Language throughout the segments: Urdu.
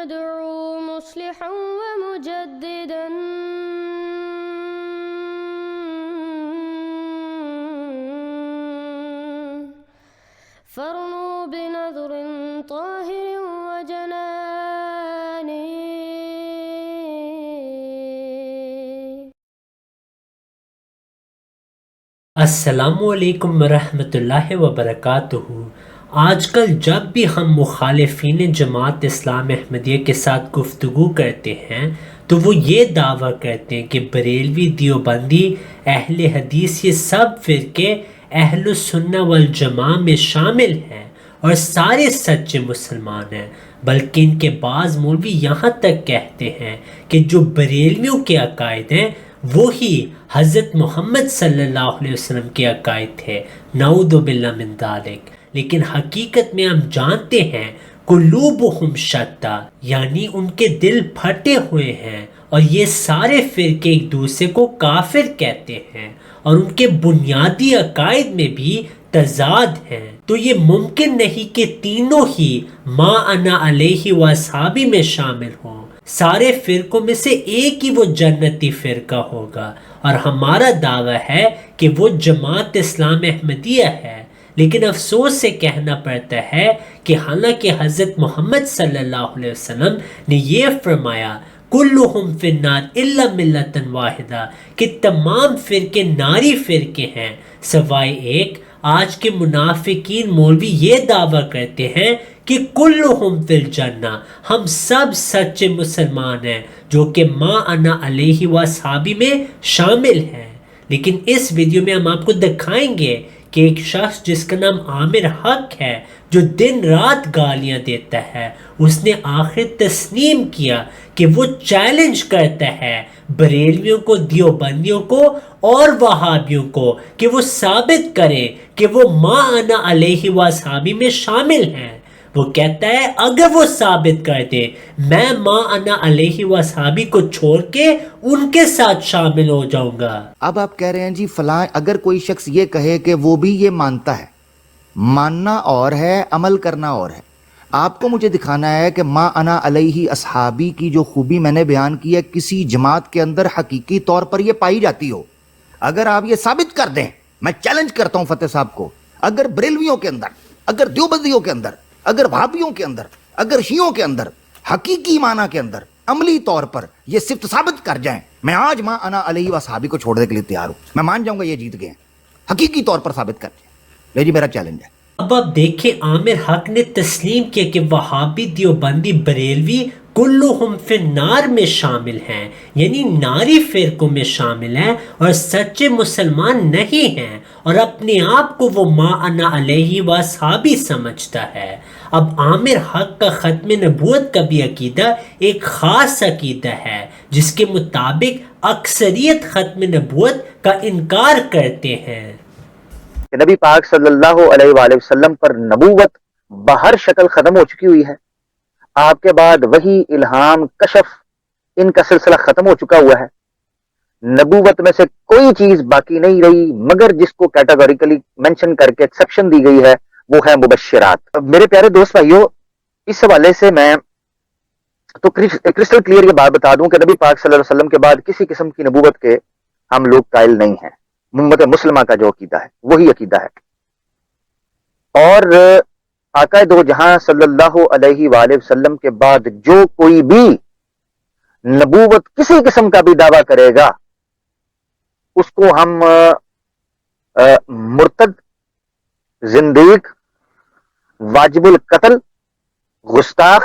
يدعو مصلحا ومجددا فارنوا بنظر طاهر وجنان. السلام علیکم ورحمۃ اللہ وبرکاتہ. آج کل جب بھی ہم مخالفین جماعت اسلام احمدیہ کے ساتھ گفتگو کرتے ہیں تو وہ یہ دعویٰ کرتے ہیں کہ بریلوی، دیوبندی، اہل حدیث یہ سب فرقے اہل السنہ والجماعہ میں شامل ہیں اور سارے سچے مسلمان ہیں. بلکہ ان کے بعض مولوی یہاں تک کہتے ہیں کہ جو بریلویوں کے عقائد ہیں وہی حضرت محمد صلی اللہ علیہ وسلم کے عقائد تھے. نعوذ باللہ من ذالک. لیکن حقیقت میں ہم جانتے ہیں قلوبہم شتیٰ، یعنی ان کے دل پھٹے ہوئے ہیں اور یہ سارے فرقے ایک دوسرے کو کافر کہتے ہیں اور ان کے بنیادی عقائد میں بھی تضاد ہیں. تو یہ ممکن نہیں کہ تینوں ہی ما انا علیہ و اصحابی میں شامل ہوں. سارے فرقوں میں سے ایک ہی وہ جنتی فرقہ ہوگا اور ہمارا دعویٰ ہے کہ وہ جماعت اسلام احمدیہ ہے. لیکن افسوس سے کہنا پڑتا ہے کہ حالانکہ حضرت محمد صلی اللہ علیہ وسلم نے یہ فرمایا کلہم فی النار الا ملۃ واحدہ کہ تمام فرقے ناری فرقے ہیں سوائے ایک. آج کے منافقین مولوی یہ دعویٰ کرتے ہیں کہ کلہم فی الجنہ، ہم سب سچے مسلمان ہیں جو کہ ما انا علیہ و اصحابی میں شامل ہیں. لیکن اس ویڈیو میں ہم آپ کو دکھائیں گے کہ ایک شخص جس کا نام عامر حق ہے جو دن رات گالیاں دیتا ہے، اس نے آخر تسلیم کیا کہ وہ چیلنج کرتا ہے بریلویوں کو، دیوبندیوں کو اور وہابیوں کو کہ وہ ثابت کرے کہ وہ ما انا علیہ و اصحابی میں شامل ہیں. وہ کہتا ہے اگر وہ ثابت کر دے میں ما انا علیہ و اصحابی کو چھوڑ کے ان کے ساتھ شامل ہو جاؤں گا. اب آپ کہہ رہے ہیں جی فلاں، اگر کوئی شخص یہ کہے کہ وہ بھی یہ مانتا ہے، ماننا اور ہے، عمل کرنا اور ہے. آپ کو مجھے دکھانا ہے کہ ما انا علیہ اصحابی کی جو خوبی میں نے بیان کی ہے کسی جماعت کے اندر حقیقی طور پر یہ پائی جاتی ہو. اگر آپ یہ ثابت کر دیں، میں چیلنج کرتا ہوں فتح صاحب کو، اگر بریلویوں کے اندر، اگر دیوبندیوں کے اندر، اگر وہابیوں کے اندر، اگر شیعوں کے اندر حقیقی معنی کے اندر عملی طور پر یہ صفت ثابت کر جائیں، میں آج ما انا علیہ و صحابی کو چھوڑنے کے لیے تیار ہوں. میں مان جاؤں گا یہ جیت گئے ہیں، حقیقی طور پر ثابت کر جائیں. لے جی میرا چیلنج ہے. اب آپ دیکھیں عامر حق نے تسلیم کیا کہ وہابی، دیوبندی، بریلوی کلہم فی النار میں شامل ہیں، یعنی ناری فرقوں میں شامل ہیں اور سچے مسلمان نہیں ہیں اور اپنے آپ کو وہ ما انا علیہ و اصحابی سمجھتا ہے. اب عامر حق کا ختم نبوت کا بھی عقیدہ ایک خاص عقیدہ ہے جس کے مطابق اکثریت ختم نبوت کا انکار کرتے ہیں کہ نبی پاک صلی اللہ علیہ وآلہ وسلم پر نبوت بہر شکل ختم ہو چکی ہوئی ہے. آپ کے بعد وہی، الہام، کشف، ان کا سلسلہ ختم ہو چکا ہوا ہے. نبوت میں سے کوئی چیز باقی نہیں رہی مگر جس کو کیٹاگوریکلی مینشن کر کے ایکسیپشن دی گئی ہے وہ ہے مبشرات. میرے پیارے دوست بھائیو، اس حوالے سے میں تو کرسٹل کلیئر یہ بات بتا دوں کہ نبی پاک صلی اللہ علیہ وسلم کے بعد کسی قسم کی نبوت کے ہم لوگ قائل نہیں ہیں. امت مسلمہ کا جو عقیدہ ہے وہی عقیدہ ہے. اور آقا دو جہاں صلی اللہ علیہ وآلہ وسلم کے بعد جو کوئی بھی نبوت کسی قسم کا بھی دعویٰ کرے گا اس کو ہم مرتد، زندیق، واجب القتل، گستاخ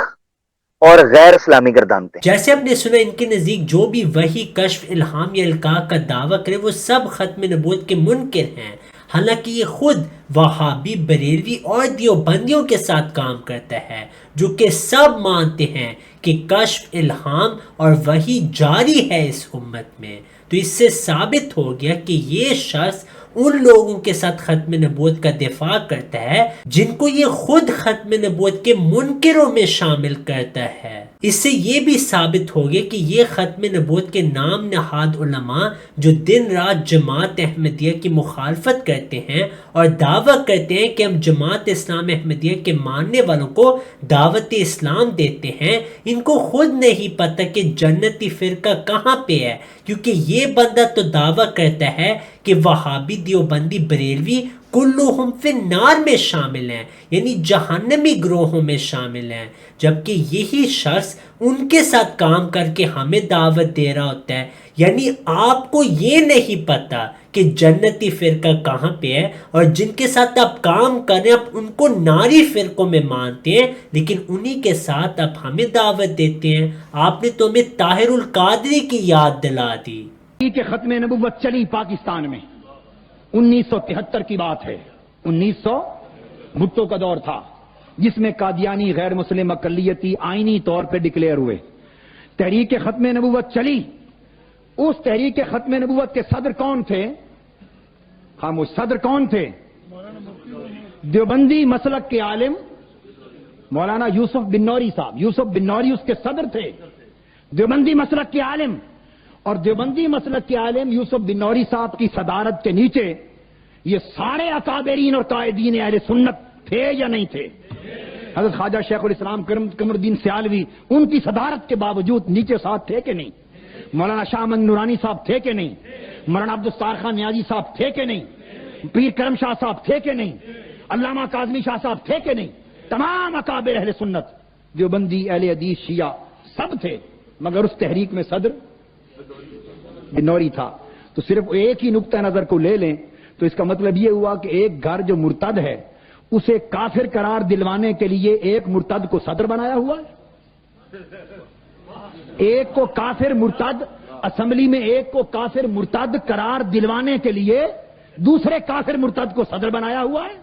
اور غیر اسلامی گردانتے ہیں. جیسے آپ نے سنا ان کے نزدیک جو بھی وحی، کشف، الہام یا القاء کا دعویٰ کرے وہ سب ختم نبوت کے منکر ہیں. حالانکہ یہ خود وہابی، بریلوی اور دیوبندیوں کے ساتھ کام کرتا ہے جو کہ سب مانتے ہیں کہ کشف، الہام اور وحی جاری ہے اس امت میں. تو اس سے ثابت ہو گیا کہ یہ شخص ان لوگوں کے ساتھ ختم نبوت کا دفاع کرتا ہے جن کو یہ خود ختم نبوت کے منکروں میں شامل کرتا ہے۔ اس سے یہ بھی ثابت ہو گیا کہ یہ ختم نبوت کے نام نہاد علماء جو دن رات جماعت احمدیہ کی مخالفت کرتے ہیں اور دعویٰ کرتے ہیں کہ ہم جماعت اسلام احمدیہ کے ماننے والوں کو دعوت اسلام دیتے ہیں، ان کو خود نہیں پتہ کہ جنتی فرقہ کہاں پہ ہے، کیونکہ یہ بندہ تو دعویٰ کرتا ہے کہ وہابی دیوبندی بریلوی کلہم فی النار میں شامل ہیں، یعنی جہنمی گروہوں میں شامل ہیں، جبکہ یہی شخص ان کے ساتھ کام کر کے ہمیں دعوت دے رہا ہوتا ہے۔ یعنی آپ کو یہ نہیں پتا کہ جنتی فرقہ کہاں پہ ہے، اور جن کے ساتھ آپ کام کریں آپ ان کو ناری فرقوں میں مانتے ہیں، لیکن انہی کے ساتھ آپ ہمیں دعوت دیتے ہیں۔ آپ نے تو ہمیں طاہر القادری کی یاد دلا دی کہ ختم نبوت چلی پاکستان میں 1973 کی بات ہے۔ 1900 بھٹو کا دور تھا جس میں قادیانی غیر مسلم اقلیتی آئینی طور پہ ڈکلیئر ہوئے۔ تحریک ختم نبوت چلی، اس تحریک ختم نبوت کے صدر کون تھے؟ خاموش، صدر کون تھے؟ دیوبندی مسلک کے عالم مولانا یوسف بن نوری صاحب۔ یوسف بن نوری اس کے صدر تھے، دیوبندی مسلک کے عالم۔ اور دیوبندی مسلک کے عالم یوسف بن نوری صاحب کی صدارت کے نیچے یہ سارے اکابرین اور قائدین اہل سنت تھے یا نہیں تھے؟ حضرت خواجہ شیخ الاسلام قمر الدین سیالوی ان کی صدارت کے باوجود نیچے ساتھ تھے کہ نہیں؟ مولانا شاہ احمد نورانی صاحب تھے کہ نہیں؟ مولانا عبدالستار خان نیازی صاحب تھے کہ نہیں؟ پیر کرم شاہ صاحب تھے کہ نہیں؟ علامہ کاظمی شاہ صاحب تھے کہ نہیں؟ تمام اکابر اہل سنت، دیوبندی، اہل حدیث، شیعہ سب تھے، مگر اس تحریک میں صدر بنوری تھا۔ تو صرف ایک ہی نقطہ نظر کو لے لیں تو اس کا مطلب یہ ہوا کہ ایک گھر جو مرتد ہے اسے کافر قرار دلوانے کے لیے ایک مرتد کو صدر بنایا ہوا ہے، ایک کو کافر مرتد، اسمبلی میں ایک کو کافر مرتد قرار دلوانے کے لیے دوسرے کافر مرتد کو صدر بنایا ہوا ہے۔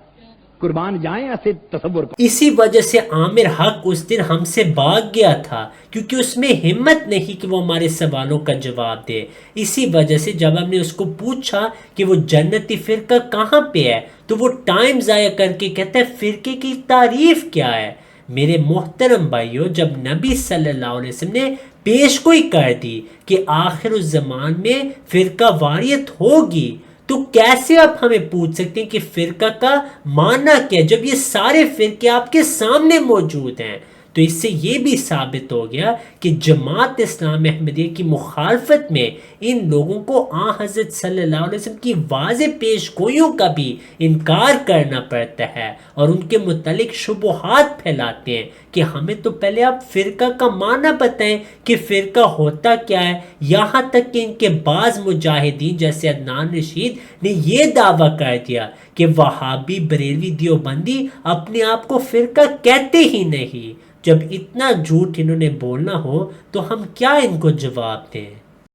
قربان جائیں ایسے تصور کو۔ اسی وجہ سے عامر حق اس دن ہم سے بھاگ گیا تھا، کیونکہ اس میں ہمت نہیں کہ وہ ہمارے سوالوں کا جواب دے۔ اسی وجہ سے جب ہم نے اس کو پوچھا کہ وہ جنتی فرقہ کہاں پہ ہے تو وہ ٹائم ضائع کر کے کہتا ہے فرقے کی تعریف کیا ہے۔ میرے محترم بھائیوں، جب نبی صلی اللہ علیہ وسلم نے پیش گوئی کر دی کہ آخر الزمان میں فرقہ واریت ہوگی، تو کیسے آپ ہمیں پوچھ سکتے ہیں کہ فرقہ کا معنی کیا جب یہ سارے فرقے آپ کے سامنے موجود ہیں؟ تو اس سے یہ بھی ثابت ہو گیا کہ جماعت اسلام احمدیہ کی مخالفت میں ان لوگوں کو حضرت صلی اللہ علیہ وسلم کی واضح پیش گوئیوں کا بھی انکار کرنا پڑتا ہے، اور ان کے متعلق شبہات پھیلاتے ہیں کہ ہمیں تو پہلے آپ فرقہ کا معنی بتائیں کہ فرقہ ہوتا کیا ہے۔ یہاں تک کہ ان کے بعض مجاہدین جیسے عدنان رشید نے یہ دعویٰ کر دیا کہ وہابی بریلوی دیوبندی اپنے آپ کو فرقہ کہتے ہی نہیں۔ جب اتنا جھوٹ انہوں نے بولنا ہو تو ہم کیا ان کو جواب دیں؟